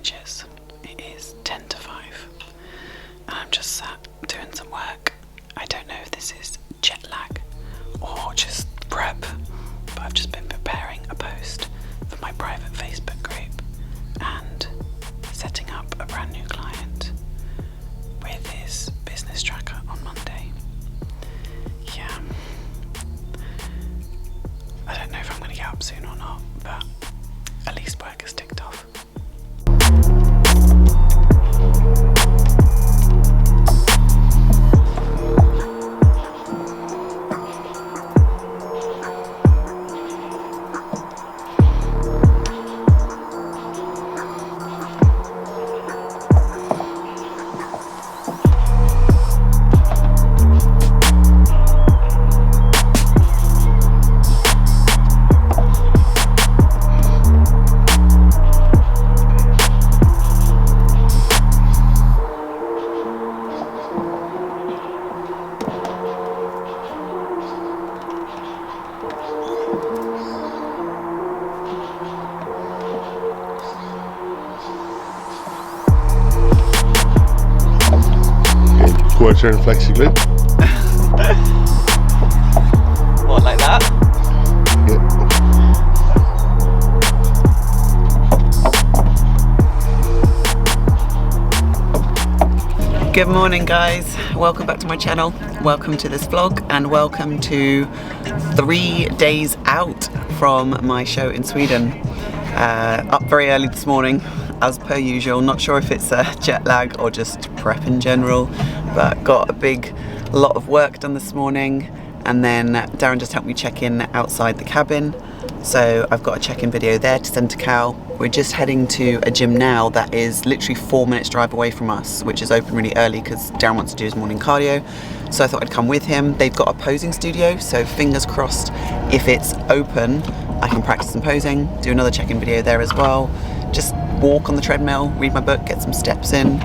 ages. It is 10 to 5 and I'm just sat doing some work. I don't know if this is jet lag or just prep, but I've just been preparing a post for my private Facebook group and setting up a brand new client with his business tracker on Monday. Yeah, I don't know if I'm going to get up soon or not, but at least work is ticked off. Quarter and flexi glue. What, like that? Yep. Good morning guys, welcome back to my channel, welcome to this vlog and welcome to 3 days out from my show in Sweden. Up very early this morning as per usual, not sure if it's a jet lag or just prep in general, but got a big lot of work done this morning, and then Darren just helped me check in outside the cabin, so I've got a check-in video there to send to Cal. We're just heading to a gym now that is literally 4 minutes drive away from us, which is open really early because Darren wants to do his morning cardio, so I thought I'd come with him. They've got a posing studio, so fingers crossed if it's open I can practice some posing, do another check-in video there as well, just walk on the treadmill, read my book, get some steps in,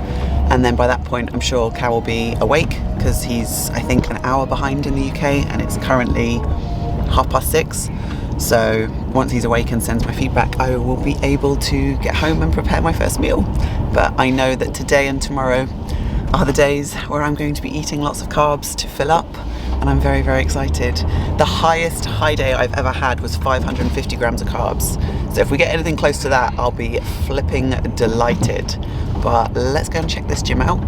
and then by that point I'm sure Cal will be awake because he's I think an hour behind in the UK and it's currently 6:30. So once he's awake and sends my feedback, I will be able to get home and prepare my first meal. But I know that today and tomorrow are the days where I'm going to be eating lots of carbs to fill up, and I'm very, very excited. The highest high day I've ever had was 550 grams of carbs. So if we get anything close to that, I'll be flipping delighted. But let's go and check this gym out,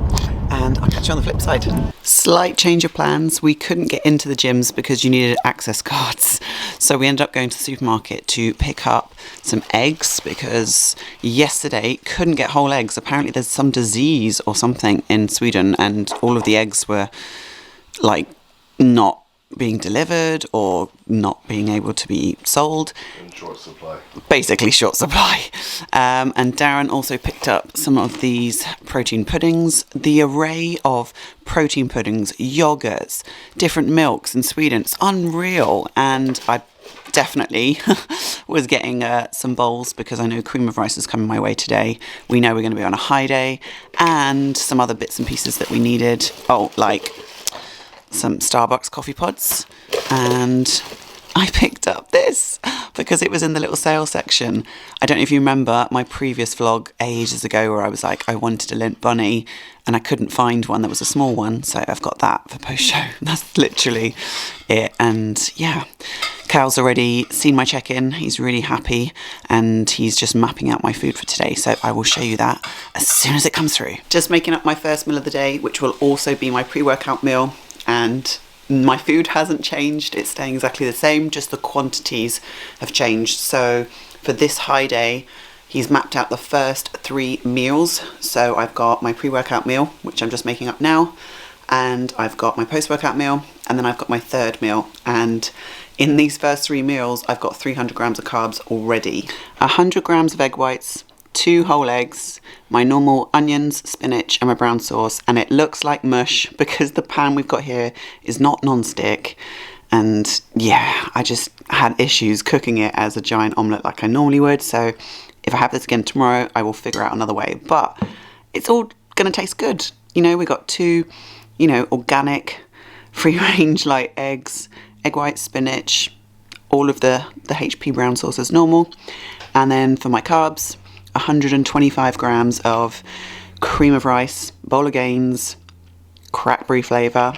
and I'll catch you on the flip side. Slight change of plans. We couldn't get into the gyms because you needed access cards. So we ended up going to the supermarket to pick up some eggs because yesterday couldn't get whole eggs. Apparently there's some disease or something in Sweden and all of the eggs were like not being delivered or not being able to be sold. In short supply. Basically short supply. And Darren also picked up some of these protein puddings. The array of protein puddings, yogurts, different milks in Sweden, it's unreal. And I definitely was getting some bowls because I know cream of rice is coming my way today. We know we're going to be on a high day, and some other bits and pieces that we needed. Oh, like some Starbucks coffee pods, and I picked up this because it was in the little sale section. I don't know if you remember my previous vlog ages ago where I was like I wanted a Lindt bunny and I couldn't find one. There was a small one, so I've got that for post show. That's literally it. And yeah, Cal's already seen my check-in. He's really happy and he's just mapping out my food for today, so I will show you that as soon as it comes through. Just making up my first meal of the day, which will also be my pre-workout meal. And my food hasn't changed, it's staying exactly the same, just the quantities have changed. So for this high day, he's mapped out the first 3 meals. So I've got my pre-workout meal, which I'm just making up now, and I've got my post-workout meal, and then I've got my third meal. And in these first 3 meals, I've got 300 grams of carbs already. 100 grams of egg whites, 2 whole eggs, my normal onions, spinach and my brown sauce, and it looks like mush because the pan we've got here is not non-stick, and yeah, I just had issues cooking it as a giant omelette like I normally would, so if I have this again tomorrow I will figure out another way, but it's all gonna taste good. You know, we got 2, you know, organic free range like eggs, egg white, spinach, all of the HP brown sauce as normal, and then for my carbs 125 grams of cream of rice, bowl of gains, crackberry flavour.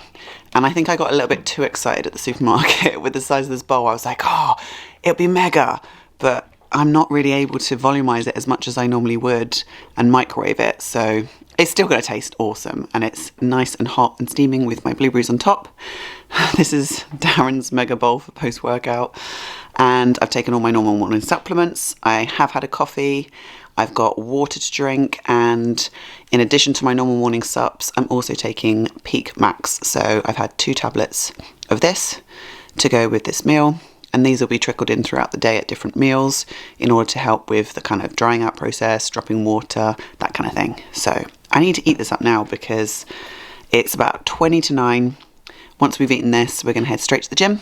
And I think I got a little bit too excited at the supermarket with the size of this bowl. I was like, oh, it'll be mega. But I'm not really able to volumise it as much as I normally would and microwave it. So it's still going to taste awesome. And it's nice and hot and steaming with my blueberries on top. This is Darren's mega bowl for post-workout. And I've taken all my normal morning supplements. I have had a coffee. I've got water to drink. And in addition to my normal morning sups, I'm also taking Peak Max. So I've had 2 tablets of this to go with this meal. And these will be trickled in throughout the day at different meals in order to help with the kind of drying out process, dropping water, that kind of thing. So I need to eat this up now because it's about 20 to 9. Once we've eaten this, we're going to head straight to the gym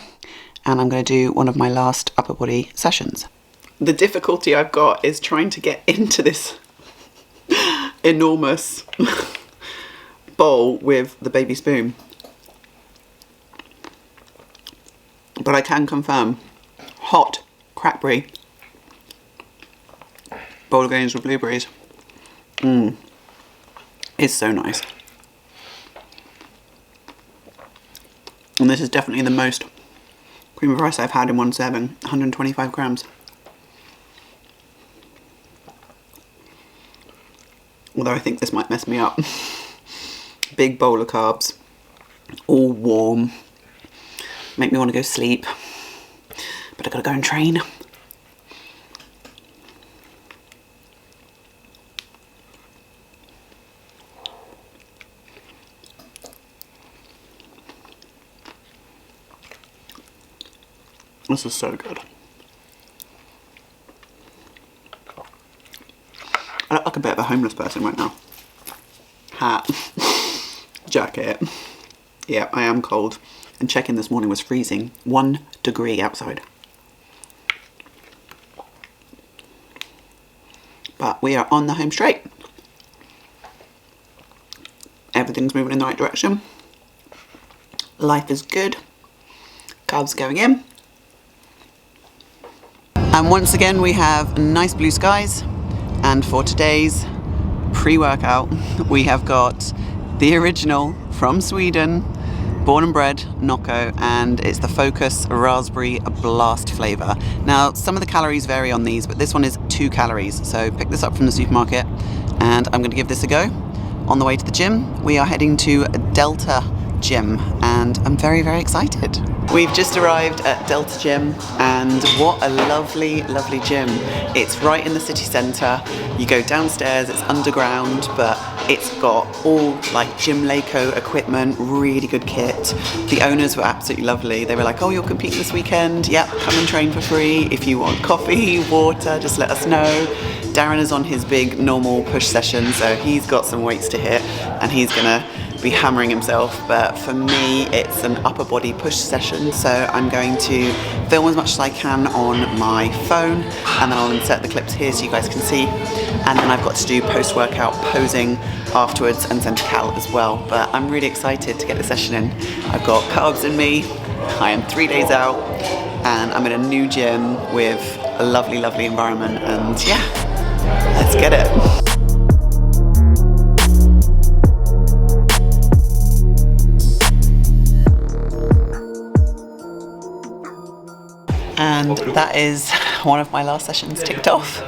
and I'm going to do one of my last upper body sessions. The difficulty I've got is trying to get into this enormous bowl with the baby spoon. But I can confirm, hot crackberry bowl of gains with blueberries is so nice. And this is definitely the most cream of rice I've had in one serving, 125 grams. Although I think this might mess me up. Big bowl of carbs, all warm. Make me want to go sleep, but I gotta go and train. This is so good. I look like a bit of a homeless person right now. Hat, jacket. Yeah, I am cold. And check-in this morning was freezing. 1 degree outside. But we are on the home straight. Everything's moving in the right direction. Life is good. Carbs going in. And once again we have nice blue skies. And for today's pre-workout we have got the original from Sweden, born and bred Nocco, and it's the Focus Raspberry Blast flavour. Now some of the calories vary on these, but this one is 2 calories, so pick this up from the supermarket and I'm going to give this a go. On the way to the gym we are heading to Delta Gym and I'm very excited. We've just arrived at Delta Gym and what a lovely gym. It's right in the city centre. You go downstairs, it's underground, but it's got all like Gymlaco equipment, really good kit. The owners were absolutely lovely. They were like, oh, you're competing this weekend? Yep, come and train for free. If you want coffee, water, just let us know. Darren is on his big normal push session, so he's got some weights to hit and he's gonna be hammering himself, but for me it's an upper body push session, so I'm going to film as much as I can on my phone and then I'll insert the clips here so you guys can see, and then I've got to do post-workout posing afterwards and send to Cal as well. But I'm really excited to get the session in. I've got carbs in me, I am 3 days out and I'm in a new gym with a lovely environment, and yeah, let's get it. And that is one of my last sessions ticked off.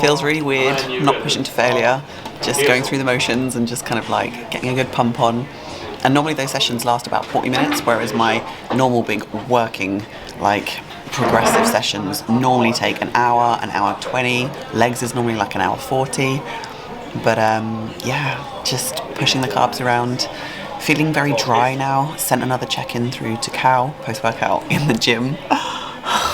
Feels really weird, not pushing to failure, just going through the motions and just kind of like getting a good pump on. And normally those sessions last about 40 minutes, whereas my normal big working, like progressive sessions normally take an hour 20. Legs is normally like an hour 40. But yeah, just pushing the carbs around. Feeling very dry now. Sent another check-in through to Cal, post-workout in the gym.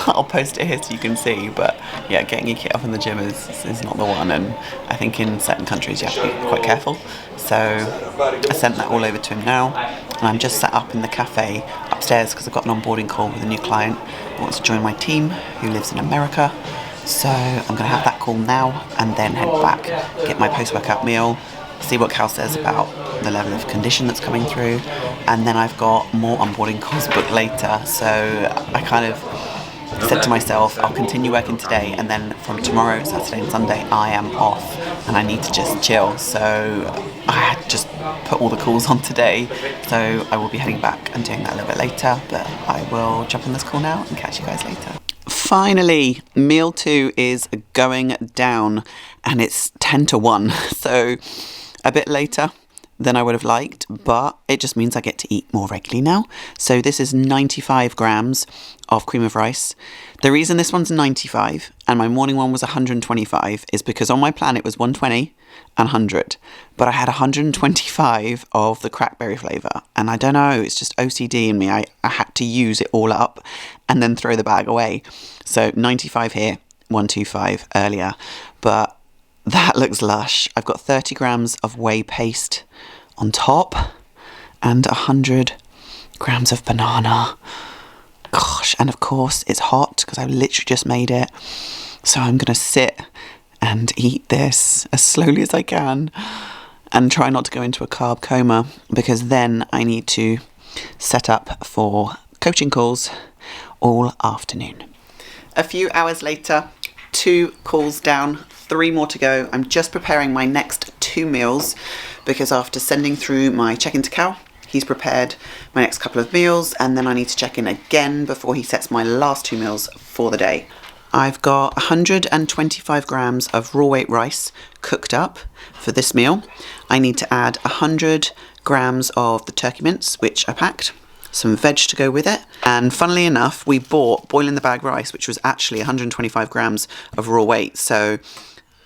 I'll post it here so you can see, but yeah, getting your kit off in the gym is not the one, and I think in certain countries you have to be quite careful. So I sent that all over to him now, and I'm just sat up in the cafe upstairs because I've got an onboarding call with a new client who wants to join my team who lives in America. So I'm going to have that call now and then head back, get my post-workout meal, see what Cal says about the level of condition that's coming through, and then I've got more onboarding calls booked later, so I kind of said to myself, I'll continue working today, and then from tomorrow, Saturday and Sunday, I am off and I need to just chill. So I had just put all the calls on today, so I will be heading back and doing that a little bit later, but I will jump on this call now and catch you guys later. Finally, meal 2 is going down and it's 10 to 1, so a bit later than I would have liked, but it just means I get to eat more regularly now. So this is 95 grams of cream of rice. The reason this one's 95 and my morning one was 125 is because on my plan it was 120 and 100, but I had 125 of the crackberry flavour, and I don't know, it's just OCD in me. I had to use it all up and then throw the bag away. So 95 here, 125 earlier, but that looks lush. I've got 30 grams of whey paste on top and 100 grams of banana. Gosh, and of course it's hot because I literally just made it. So I'm going to sit and eat this as slowly as I can and try not to go into a carb coma, because then I need to set up for coaching calls all afternoon. A few hours later, 2 calls down, 3 more to go. I'm just preparing my next 2 meals because after sending through my check-in to Cal, he's prepared my next couple of meals, and then I need to check in again before he sets my last 2 meals for the day. I've got 125 grams of raw weight rice cooked up for this meal. I need to add 100 grams of the turkey mince, which I packed, some veg to go with it, and funnily enough, we bought boil in the bag rice, which was actually 125 grams of raw weight, so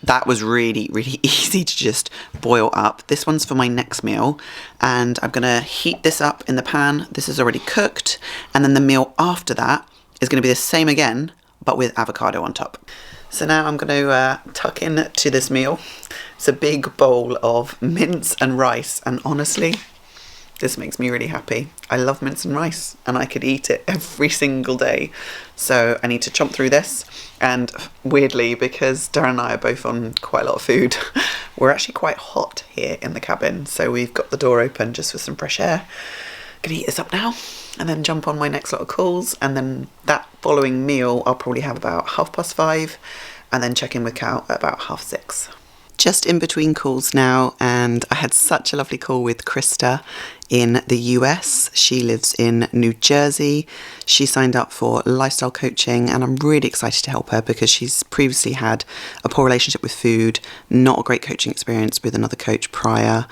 that was really, really easy to just boil up. This one's for my next meal, and I'm going to heat this up in the pan. This is already cooked, and then the meal after that is going to be the same again, but with avocado on top. So now I'm going to tuck in to this meal. It's a big bowl of mince and rice, and honestly, this makes me really happy. I love mince and rice, and I could eat it every single day. So I need to chomp through this, and weirdly, because Darren and I are both on quite a lot of food, we're actually quite hot here in the cabin, so we've got the door open just for some fresh air. Gonna eat this up now and then jump on my next lot of calls, and then that following meal I'll probably have about 5:30 and then check in with Cal at about 6:30. Just in between calls now, and I had such a lovely call with Krista in the US. She lives in New Jersey. She signed up for lifestyle coaching, and I'm really excited to help her because she's previously had a poor relationship with food, not a great coaching experience with another coach prior.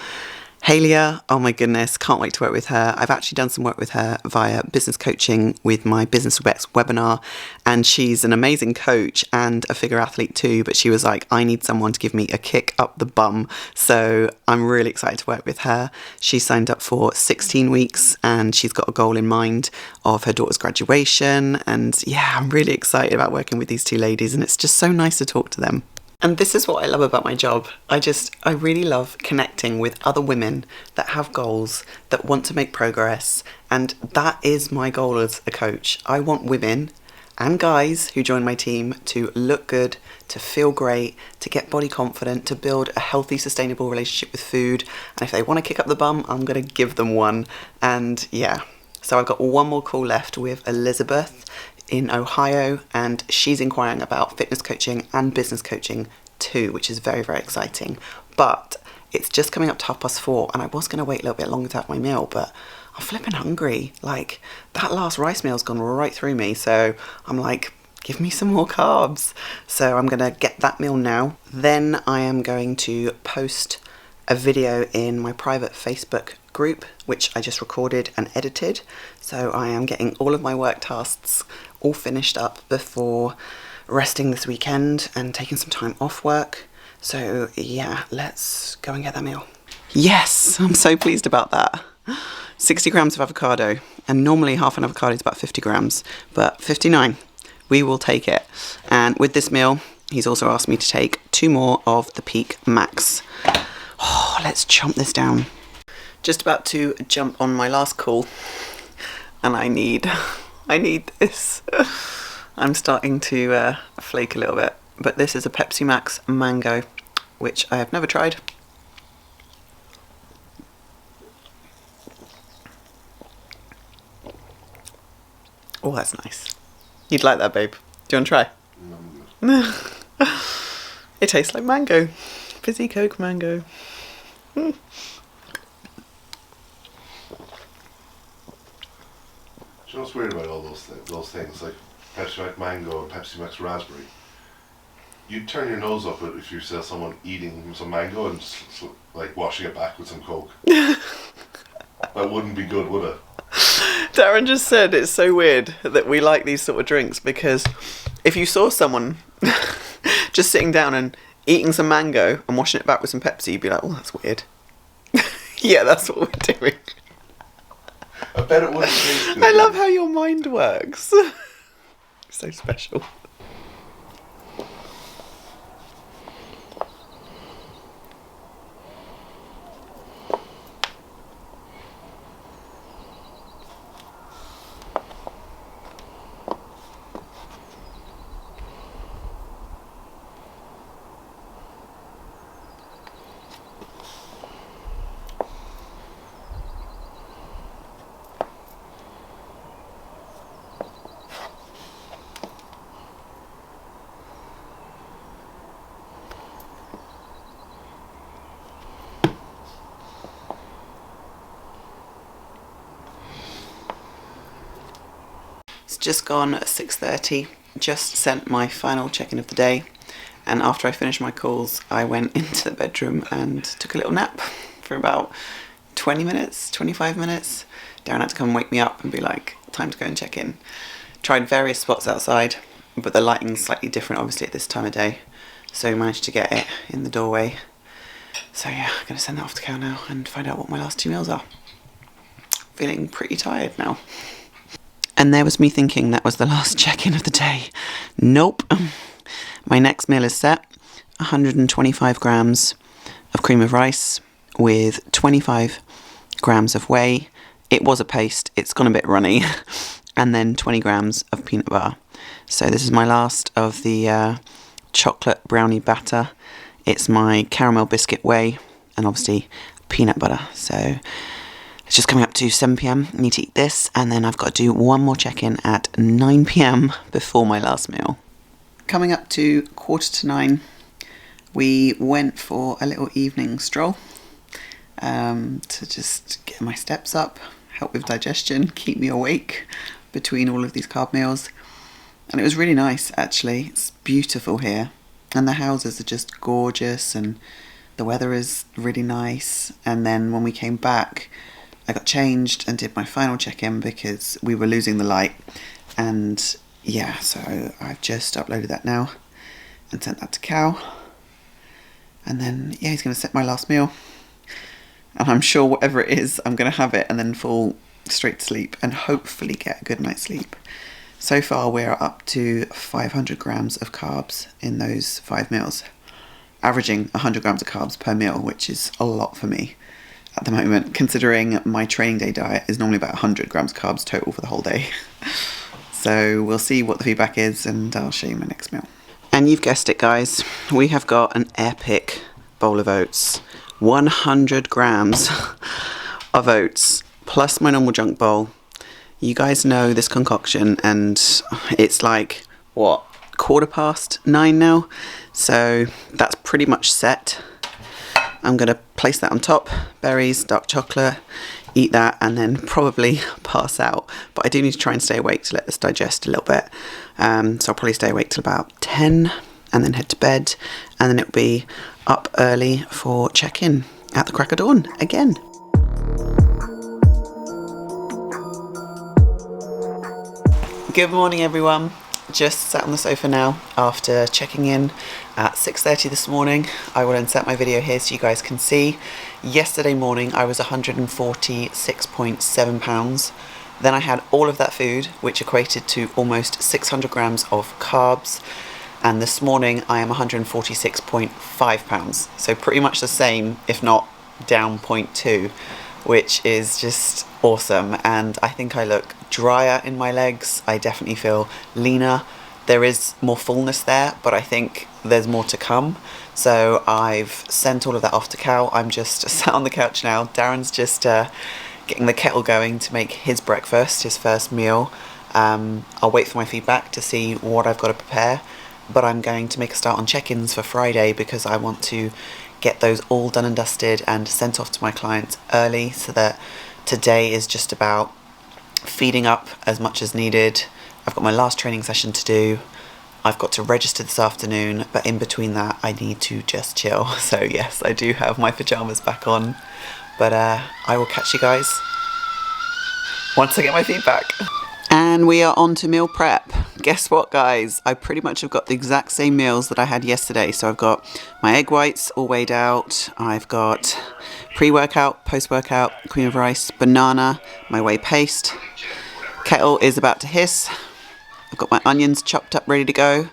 Halia, oh my goodness, can't wait to work with her. I've actually done some work with her via business coaching with my Business with Bex webinar, and she's an amazing coach and a figure athlete too, but she was like, I need someone to give me a kick up the bum. So I'm really excited to work with her. She signed up for 16 weeks and she's got a goal in mind of her daughter's graduation. And yeah, I'm really excited about working with these 2 ladies, and it's just so nice to talk to them. And this is what I love about my job. I really love connecting with other women that have goals, that want to make progress. And that is my goal as a coach. I want women and guys who join my team to look good, to feel great, to get body confident, to build a healthy, sustainable relationship with food. And if they want to kick up the bum, I'm going to give them one. And yeah, so I've got 1 more call left with Elizabeth in Ohio, and she's inquiring about fitness coaching and business coaching too, which is very, very exciting. But it's just coming up to 4:30, and I was going to wait a little bit longer to have my meal, but I'm flipping hungry. Like, that last rice meal's gone right through me, so I'm like, give me some more carbs. So I'm going to get that meal now. Then I am going to post a video in my private Facebook group, which I just recorded and edited. So I am getting all of my work tasks all finished up before resting this weekend and taking some time off work. So yeah, let's go and get that meal. Yes, I'm so pleased about that. 60 grams of avocado, and normally half an avocado is about 50 grams, but 59, we will take it. And with this meal, he's also asked me to take 2 more of the Peak Max. Oh, let's chomp this down. Just about to jump on my last call, and I need this. I'm starting to flake a little bit, but this is a Pepsi Max Mango, which I have never tried. Oh, that's nice. You'd like that, babe? Do you want to try? No. It tastes like mango. Fizzy Coke mango. Do you know what's weird about all those things, like Pepsi Max Mango and Pepsi Max Raspberry? You'd turn your nose up if you saw someone eating some mango and like washing it back with some Coke. That wouldn't be good, would it? Darren just said it's so weird that we like these sort of drinks, because if you saw someone just sitting down and eating some mango and washing it back with some Pepsi, you'd be like, oh, that's weird. Yeah, that's what we're doing. I bet it wouldn't taste good. I love how your mind works. So special. It's just gone 6:30, just sent my final check-in of the day, and after I finished my calls I went into the bedroom and took a little nap for about 20 minutes, 25 minutes. Darren had to come and wake me up and be like, time to go and check in. Tried various spots outside, but the lighting's slightly different obviously at this time of day, so managed to get it in the doorway. So yeah, I'm going to send that off to Cal now and find out what my last 2 meals are. Feeling pretty tired now. And there was me thinking that was the last check-in of the day. Nope. My next meal is set. 125 grams of cream of rice with 25 grams of whey. It was a paste. It's gone a bit runny. And then 20 grams of peanut butter. So this is my last of the chocolate brownie batter. It's my caramel biscuit whey and obviously peanut butter. So it's just coming up to 7 p.m. I need to eat this, and then I've got to do one more check-in at 9 p.m. before my last meal. Coming up to 9:15, we went for a little evening stroll to just get my steps up, help with digestion, keep me awake between all of these carb meals. And it was really nice, actually. It's beautiful here, and the houses are just gorgeous, and the weather is really nice. And then when we came back, I got changed and did my final check-in because we were losing the light. And yeah, so I've just uploaded that now and sent that to Cal. And then, yeah, he's going to set my last meal. And I'm sure whatever it is, I'm going to have it and then fall straight to sleep and hopefully get a good night's sleep. So far, we're up to 500 grams of carbs in those 5 meals, averaging 100 grams of carbs per meal, which is a lot for me at the moment, considering my training day diet is normally about 100 grams carbs total for the whole day. So we'll see what the feedback is, and I'll show you my next meal. And you've guessed it, guys, we have got an epic bowl of oats. 100 grams of oats, plus my normal junk bowl. You guys know this concoction, and it's like, what, 9:15 now? So that's pretty much set. I'm going to place that on top, berries, dark chocolate, eat that, and then probably pass out. But I do need to try and stay awake to let this digest a little bit. So I'll probably stay awake till about 10 and then head to bed. And then it'll be up early for check-in at the crack of dawn again. Good morning, everyone. Just sat on the sofa now after checking in at 6:30 this morning. I will insert my video here so you guys can see. Yesterday morning I was 146.7 pounds. Then I had all of that food, which equated to almost 600 grams of carbs. And this morning I am 146.5 pounds. So pretty much the same, if not down 0.2, which is just awesome. And I think I look drier in my legs. I definitely feel leaner. There is more fullness there, but I think there's more to come. So I've sent all of that off to Cal. I'm just sat on the couch now. Darren's just getting the kettle going to make his breakfast, his first meal. I'll wait for my feedback to see what I've got to prepare. But I'm going to make a start on check-ins for Friday because I want to get those all done and dusted and sent off to my clients early, so that today is just about feeding up as much as needed. I've got my last training session to do. I've got to register this afternoon, but in between that I need to just chill. So yes, I do have my pyjamas back on, but I will catch you guys once I get my feedback. And we are on to meal prep. Guess what, guys? I pretty much have got the exact same meals that I had yesterday. So I've got my egg whites all weighed out. I've got pre-workout, post-workout, cream of rice, banana, my whey paste. Kettle is about to hiss. I've got my onions chopped up, ready to go.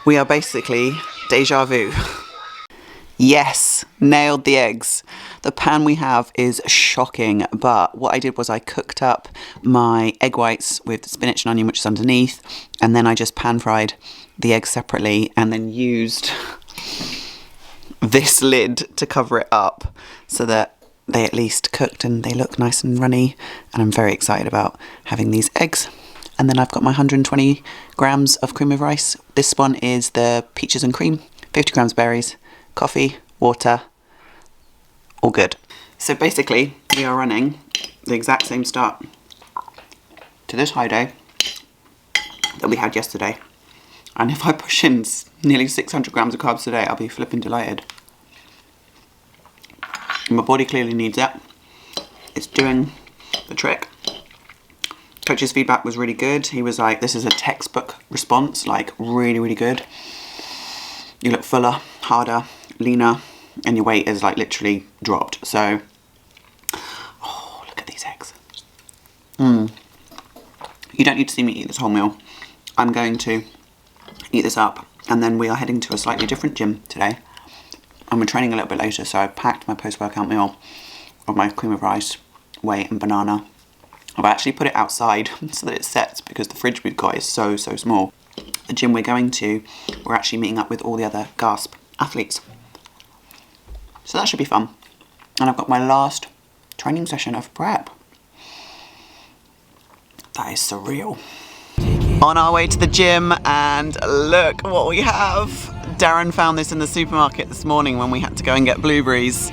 We are basically deja vu. Yes, nailed the eggs. The pan we have is shocking, but what I did was I cooked up my egg whites with spinach and onion, which is underneath, and then I just pan fried the eggs separately and then used this lid to cover it up so that they at least cooked and they look nice and runny, and I'm very excited about having these eggs. And then I've got my 120 grams of cream of rice. This one is the peaches and cream, 50 grams berries, coffee, water, all good. So basically we are running the exact same start to this high day that we had yesterday. And if I push in nearly 600 grams of carbs today, I'll be flipping delighted. My body clearly needs it. It's doing the trick. Coach's feedback was really good. He was like, this is a textbook response, like really, really good. You look fuller, harder, leaner, and your weight is like literally dropped. So, oh, look at these eggs. You don't need to see me eat this whole meal. I'm going to eat this up, and then we are heading to a slightly different gym today. And we're training a little bit later, so I packed my post-workout meal of my cream of rice, whey and banana. I've actually put it outside so that it sets because the fridge we've got is so small. The gym we're going to, we're actually meeting up with all the other GASP athletes. So that should be fun. And I've got my last training session of prep. That is surreal. On our way to the gym, and look what we have. Darren found this in the supermarket this morning when we had to go and get blueberries.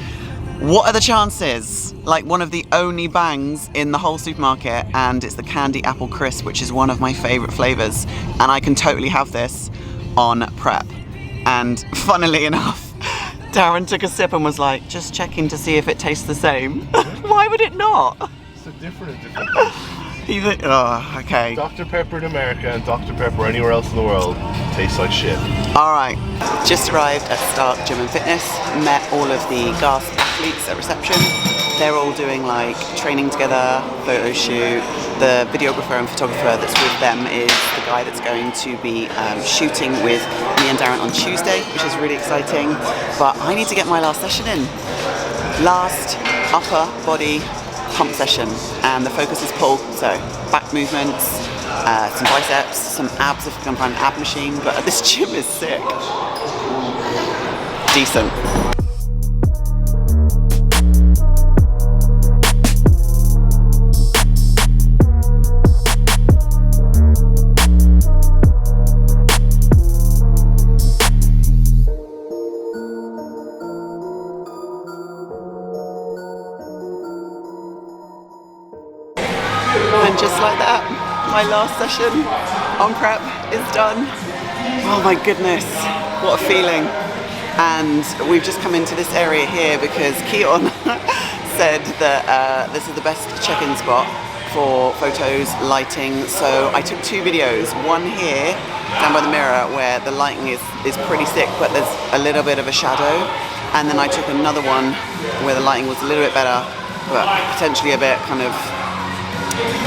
What are the chances? Like one of the only bangs in the whole supermarket, and it's the candy apple crisp, which is one of my favourite flavours, and I can totally have this on prep. And funnily enough, Darren took a sip and was like, just checking to see if it tastes the same. Why would it not? It's a different place. He's like, oh, okay. Dr. Pepper in America and Dr. Pepper anywhere else in the world tastes like shit. Alright, just arrived at Stark Gym and Fitness, met all of the GASP athletes at reception. They're all doing like training together, photo shoot. The videographer and photographer that's with them is the guy that's going to be shooting with me and Darren on Tuesday, which is really exciting. But I need to get my last session in. Last upper body pump session, and the focus is pull, so back movements, some biceps, some abs if you can find an ab machine, but this gym is sick. Decent. And just like that, my last session on prep is done. Oh my goodness, what a feeling. And we've just come into this area here because Keon said that this is the best check-in spot for photos, lighting. So I took 2 videos, one here down by the mirror where the lighting is pretty sick, but there's a little bit of a shadow. And then I took another one where the lighting was a little bit better, but potentially a bit kind of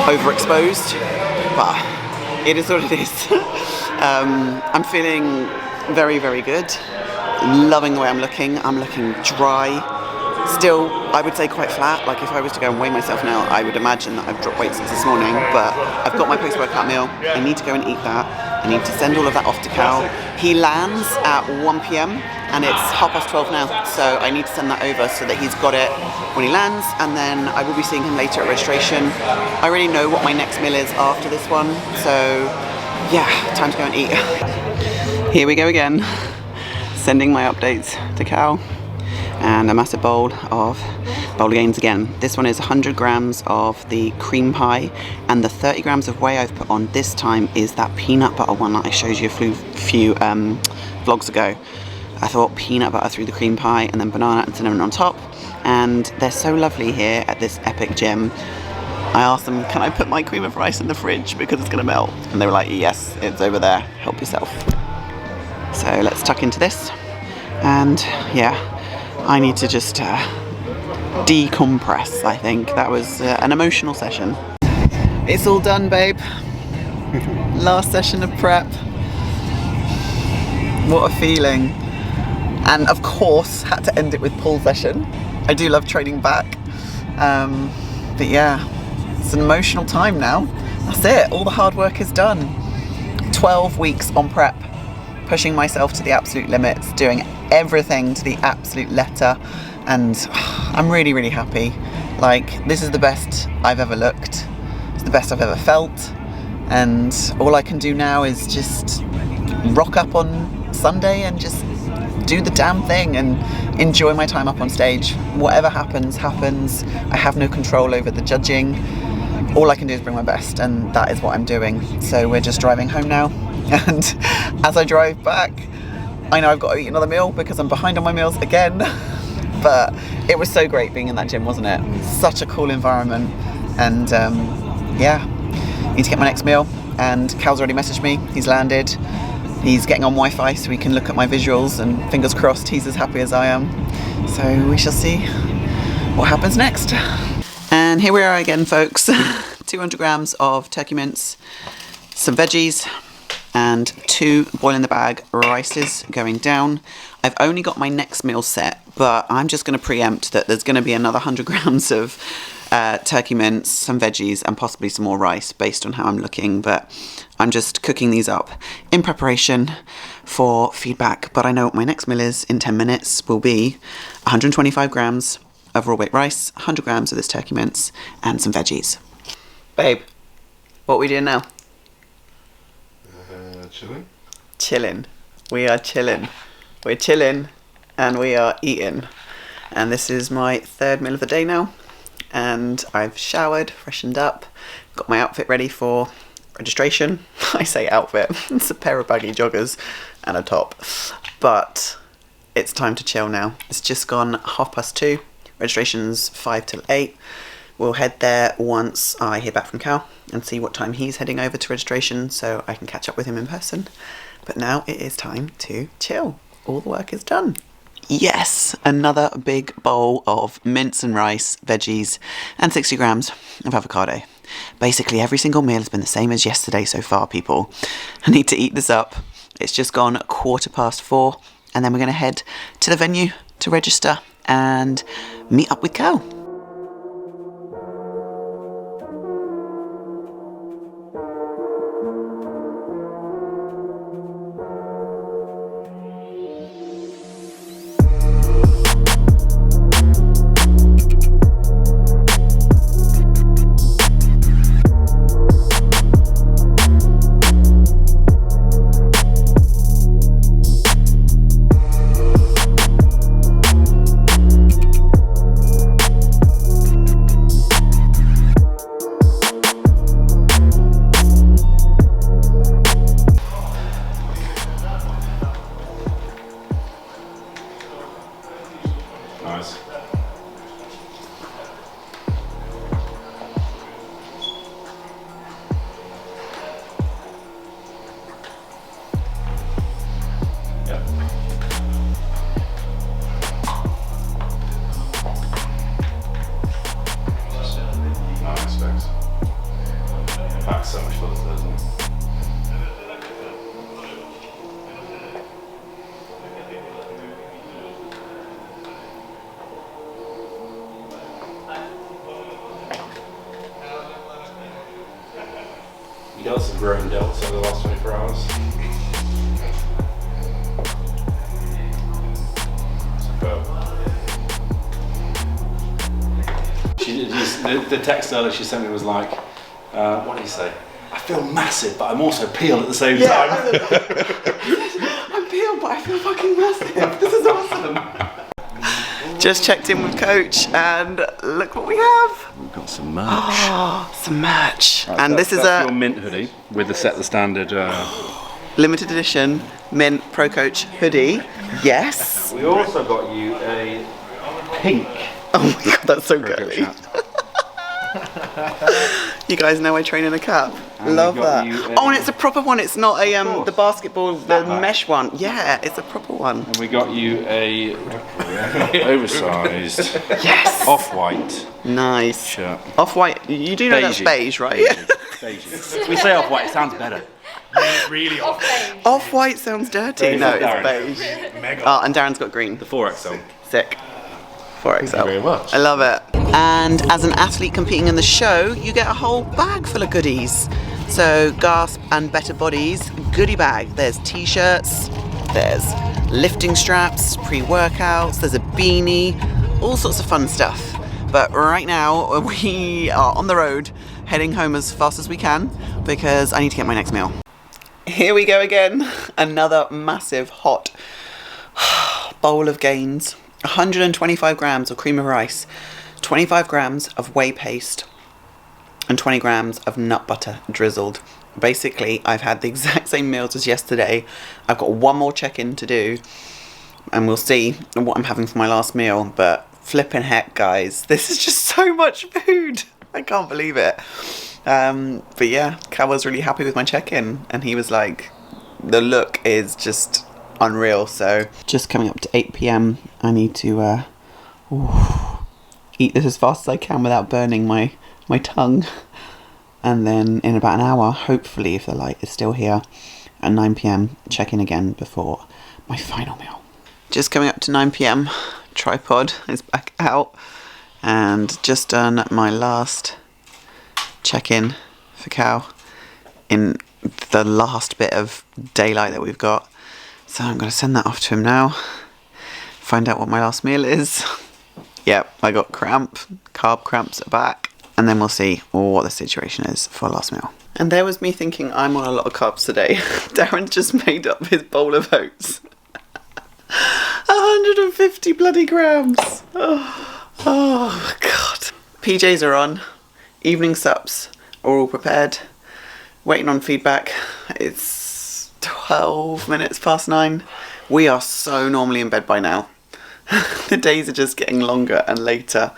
overexposed, but it is what it is. I'm feeling very, very good. Loving the way I'm looking. I'm looking dry. Still, I would say quite flat. Like if I was to go and weigh myself now, I would imagine that I've dropped weight since this morning, but I've got my post-workout meal. I need to go and eat that. I need to send all of that off to Cal. He lands at 1 p.m. and it's 12:30 now, so I need to send that over so that he's got it when he lands, and then I will be seeing him later at registration. I already know what my next meal is after this one, so yeah, time to go and eat. Here we go again, sending my updates to Cal, and a massive bowl of bowl gains again. This one is 100 grams of the cream pie, and the 30 grams of whey I've put on this time is that peanut butter one that I showed you a few vlogs ago. I thought peanut butter through the cream pie and then banana and cinnamon on top, and they're so lovely here at this epic gym. I asked them, can I put my cream of rice in the fridge because it's gonna melt? And they were like, yes, it's over there, help yourself. So let's tuck into this, and yeah, I need to just decompress. I think that was an emotional session. It's all done, babe. Last session of prep. What a feeling. And of course, had to end it with pull session. I do love training back. But yeah, it's an emotional time now. That's it, all the hard work is done. 12 weeks on prep, pushing myself to the absolute limits, doing everything to the absolute letter. And I'm really, really happy. Like, this is the best I've ever looked. It's the best I've ever felt. And all I can do now is just rock up on Sunday and just do the damn thing and enjoy my time up on stage. Whatever happens, happens. I have no control over the judging. All I can do is bring my best, and that is what I'm doing. So we're just driving home now. And as I drive back, I know I've got to eat another meal because I'm behind on my meals again. But it was so great being in that gym, wasn't it? Such a cool environment. And yeah, need to get my next meal. And Cal's already messaged me. He's landed. He's getting on Wi-Fi so we can look at my visuals, and fingers crossed he's as happy as I am. So we shall see what happens next. And here we are again, folks. 200 grams of turkey mince, some veggies, and 2 boil in the bag rices going down. I've only got my next meal set, but I'm just going to preempt that there's going to be another 100 grams of turkey mince, some veggies, and possibly some more rice based on how I'm looking. But I'm just cooking these up in preparation for feedback. But I know what my next meal is in 10 minutes will be 125 grams of raw weight rice, 100 grams of this turkey mince, and some veggies. Babe, what are we doing now? Chilling. Chilling. We are chilling. We're chilling and we are eating. And this is my 3rd meal of the day now. And I've showered, freshened up, got my outfit ready for registration. I say outfit, it's a pair of baggy joggers and a top. But it's time to chill now. It's just gone 2:30. Registration's 5 till 8. We'll head there once I hear back from Cal and see what time he's heading over to registration so I can catch up with him in person. But now it is time to chill. All the work is done. Yes, another big bowl of mince and rice, veggies, and 60 grams of avocado. Basically, every single meal has been the same as yesterday so far, people. I need to eat this up. It's just gone 4:15, and then we're going to head to the venue to register and meet up with Cal. Nice. Yep. Nice, thanks. Packs so much fun, doesn't it? You got some growing delts over the last 24 hours. the text earlier she sent me was like, what did he say? I feel massive, but I'm also peeled at the same time. I'm peeled, but I feel fucking massive. This is awesome. Just checked in with Coach, and look what we have. We've got some merch. Oh, some merch. Right, and this is that's a your mint hoodie with the Set the Standard. limited edition mint Pro Coach hoodie. Yes. We also got you a pink. Oh my god, that's so girly. You guys know I train in a cap. And love we got that. you a- Oh, and it's a proper one. It's not a the basketball, the Snapback. mesh one. Yeah, it's a proper one. And we got you a oversized Yes. off-white Nice. shirt. Off-white. You do know that's beige, right? Beige. We say off-white, it sounds better. Really off. Off-white sounds dirty. Beige No, is it's Darren. beige. Mega. Oh, and Darren's got green. The 4XL. Sick. 4XL. Thank you very much. I love it. And as an athlete competing in the show, you get a whole bag full of goodies. So Gasp and Better Bodies goodie bag. There's t-shirts, there's lifting straps, pre-workouts, there's a beanie, all sorts of fun stuff. But right now we are on the road, heading home as fast as we can because I need to get my next meal. Here we go again. Another massive hot bowl of gains. 125 grams of cream of rice, 25 grams of whey paste, and 20 grams of nut butter drizzled. Basically, I've had the exact same meals as yesterday. I've got one more check-in to do, and we'll see what I'm having for my last meal. But flipping heck, guys, this is just so much food. I can't believe it. But yeah, Cal was really happy with my check-in, and he was like, the look is just unreal. So just coming up to 8 p.m. I need to eat this as fast as I can without burning my tongue, and then in about an hour, hopefully if the light is still here, at 9 p.m. check in again before my final meal. Just coming up to 9 p.m. tripod is back out, and just done my last check-in for Cal in the last bit of daylight that we've got. So I'm going to send that off to him now, find out what my last meal is. Yep, I got carb cramps are back, and then we'll see what the situation is for last meal. And there was me thinking I'm on a lot of carbs today. Darren just made up his bowl of oats. 150 bloody grams. Oh God. PJs are on. Evening sups are all prepared. Waiting on feedback. It's 12 minutes past 9. We are so normally in bed by now. The days are just getting longer and later.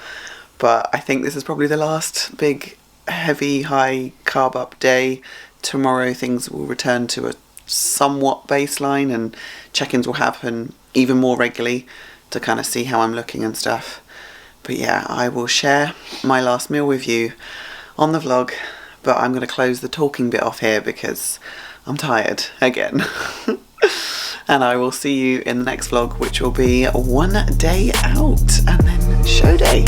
But I think this is probably the last big, heavy, high carb up day. Tomorrow things will return to a somewhat baseline, and check-ins will happen even more regularly to kind of see how I'm looking and stuff. But yeah, I will share my last meal with you on the vlog, but I'm going to close the talking bit off here because I'm tired again. And I will see you in the next vlog, which will be one day out and then show day.